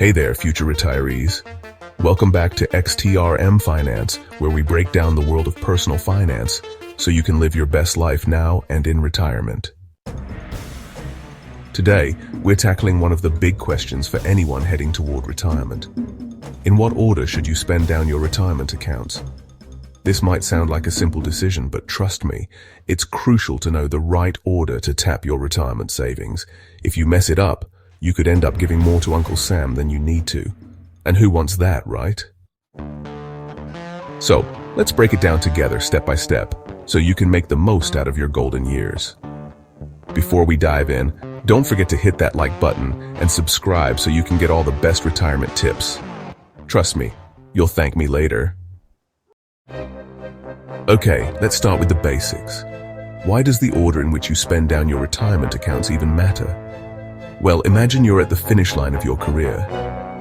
Hey there, future retirees. Welcome back to XTRM Finance, where we break down the world of personal finance so you can live your best life now and in retirement. Today, we're tackling one of the big questions for anyone heading toward retirement. In what order should you spend down your retirement accounts? This might sound like a simple decision, but trust me, it's crucial to know the right order to tap your retirement savings. If you mess it up, you could end up giving more to Uncle Sam than you need to. And who wants that, right? So, let's break it down together step by step, so you can make the most out of your golden years. Before we dive in, don't forget to hit that like button and subscribe so you can get all the best retirement tips. Trust me, you'll thank me later. Okay, let's start with the basics. Why does the order in which you spend down your retirement accounts even matter? Well, imagine you're at the finish line of your career.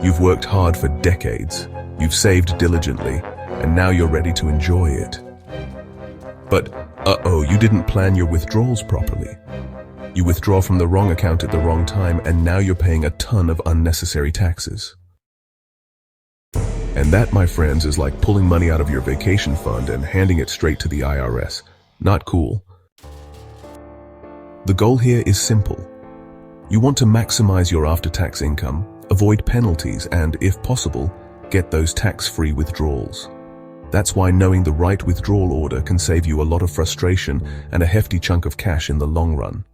You've worked hard for decades, you've saved diligently, and now you're ready to enjoy it. But, you didn't plan your withdrawals properly. You withdraw from the wrong account at the wrong time, and now you're paying a ton of unnecessary taxes. And that, my friends, is like pulling money out of your vacation fund and handing it straight to the IRS. Not cool. The goal here is simple. You want to maximize your after-tax income, avoid penalties, and, if possible, get those tax-free withdrawals. That's why knowing the right withdrawal order can save you a lot of frustration and a hefty chunk of cash in the long run.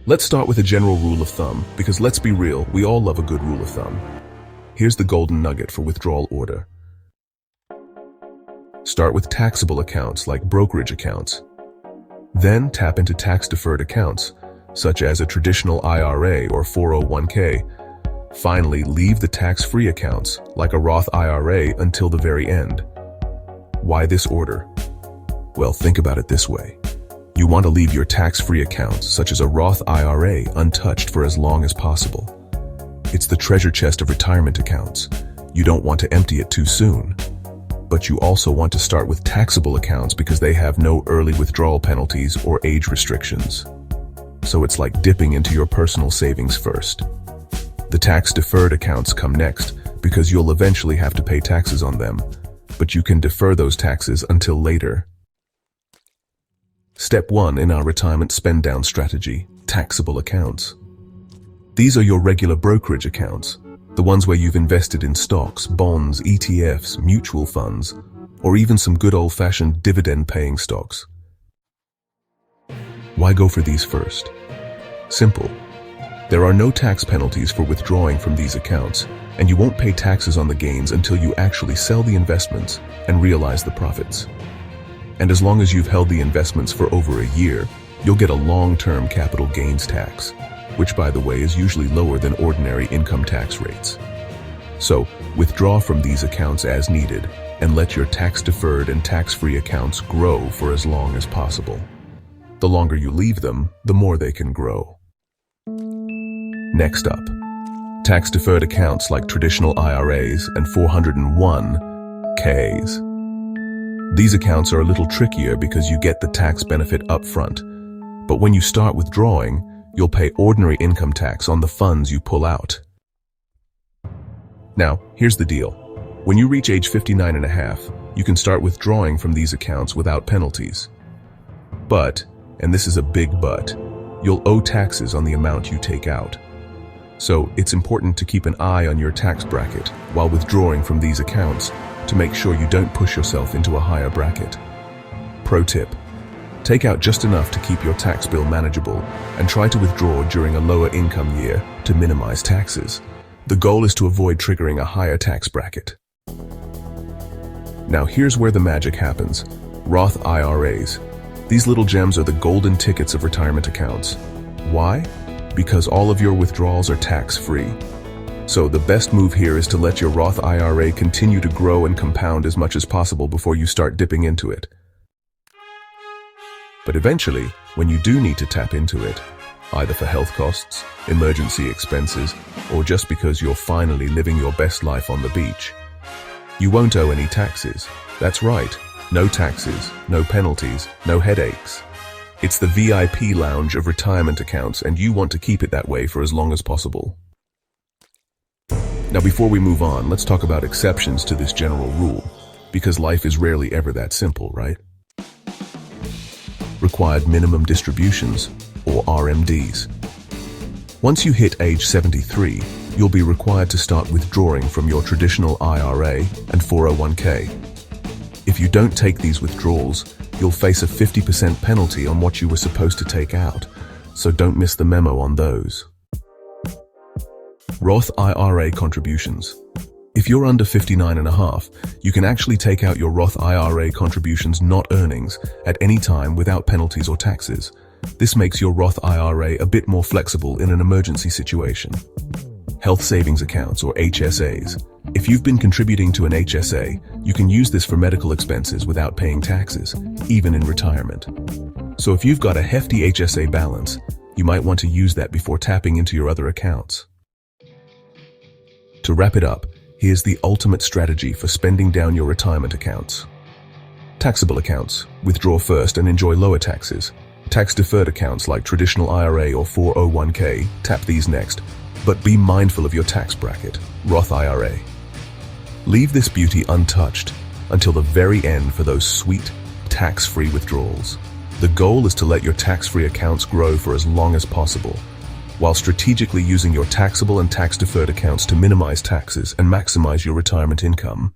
Let's start with a general rule of thumb, because let's be real, we all love a good rule of thumb. Here's the golden nugget for withdrawal order. Start with taxable accounts like brokerage accounts. Then tap into tax-deferred accounts, such as a traditional IRA or 401k. Finally, leave the tax-free accounts, like a Roth IRA, until the very end. Why this order? Well, think about it this way. You want to leave your tax-free accounts, such as a Roth IRA, untouched for as long as possible. It's the treasure chest of retirement accounts. You don't want to empty it too soon. But you also want to start with taxable accounts because they have no early withdrawal penalties or age restrictions. So it's like dipping into your personal savings first. The tax-deferred accounts come next because you'll eventually have to pay taxes on them, but you can defer those taxes until later. Step 1 in our retirement spend-down strategy, taxable accounts. These are your regular brokerage accounts, the ones where you've invested in stocks, bonds, ETFs, mutual funds, or even some good old-fashioned dividend-paying stocks. Why go for these first? Simple. There are no tax penalties for withdrawing from these accounts, and you won't pay taxes on the gains until you actually sell the investments and realize the profits. And as long as you've held the investments for over a year, you'll get a long-term capital gains tax, which, by the way, is usually lower than ordinary income tax rates. So, withdraw from these accounts as needed and let your tax-deferred and tax-free accounts grow for as long as possible. The longer you leave them, the more they can grow. Next up, tax-deferred accounts like traditional IRAs and 401ks. These accounts are a little trickier because you get the tax benefit up front, but when you start withdrawing, you'll pay ordinary income tax on the funds you pull out. Now, here's the deal. When you reach age 59 and a half, you can start withdrawing from these accounts without penalties. But, and this is a big but, you'll owe taxes on the amount you take out. So, it's important to keep an eye on your tax bracket while withdrawing from these accounts to make sure you don't push yourself into a higher bracket. Pro tip. Take out just enough to keep your tax bill manageable and try to withdraw during a lower income year to minimize taxes. The goal is to avoid triggering a higher tax bracket. Now here's where the magic happens. Roth IRAs. These little gems are the golden tickets of retirement accounts. Why? Because all of your withdrawals are tax-free. So the best move here is to let your Roth IRA continue to grow and compound as much as possible before you start dipping into it. But eventually, when you do need to tap into it, either for health costs, emergency expenses, or just because you're finally living your best life on the beach, you won't owe any taxes. That's right, no taxes, no penalties, no headaches. It's the VIP lounge of retirement accounts, and you want to keep it that way for as long as possible. Now, before we move on, let's talk about exceptions to this general rule, because life is rarely ever that simple, right? Required minimum distributions, or RMDs. Once you hit age 73, you'll be required to start withdrawing from your traditional IRA and 401k. If you don't take these withdrawals, you'll face a 50% penalty on what you were supposed to take out, so don't miss the memo on those. Roth IRA contributions. If you're under 59 and a half, you can actually take out your Roth IRA contributions, not earnings, at any time without penalties or taxes. This makes your Roth IRA a bit more flexible in an emergency situation. Health savings accounts, or HSAs. If you've been contributing to an HSA, you can use this for medical expenses without paying taxes, even in retirement. So if you've got a hefty HSA balance, you might want to use that before tapping into your other accounts. To wrap it up, here's the ultimate strategy for spending down your retirement accounts. Taxable accounts. Withdraw first and enjoy lower taxes. Tax-deferred accounts like traditional IRA or 401k, tap these next. But be mindful of your tax bracket. Roth IRA. Leave this beauty untouched until the very end for those sweet, tax-free withdrawals. The goal is to let your tax-free accounts grow for as long as possible, while strategically using your taxable and tax-deferred accounts to minimize taxes and maximize your retirement income.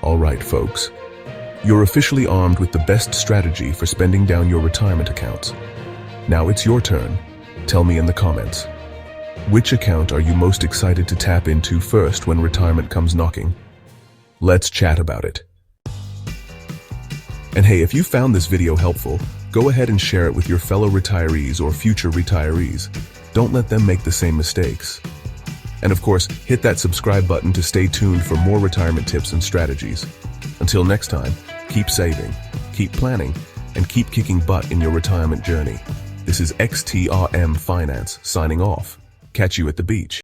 All right, folks. You're officially armed with the best strategy for spending down your retirement accounts. Now it's your turn. Tell me in the comments. Which account are you most excited to tap into first when retirement comes knocking? Let's chat about it. And hey, if you found this video helpful, go ahead and share it with your fellow retirees or future retirees. Don't let them make the same mistakes. And of course, hit that subscribe button to stay tuned for more retirement tips and strategies. Until next time, keep saving, keep planning, and keep kicking butt in your retirement journey. This is XTRM Finance signing off. Catch you at the beach.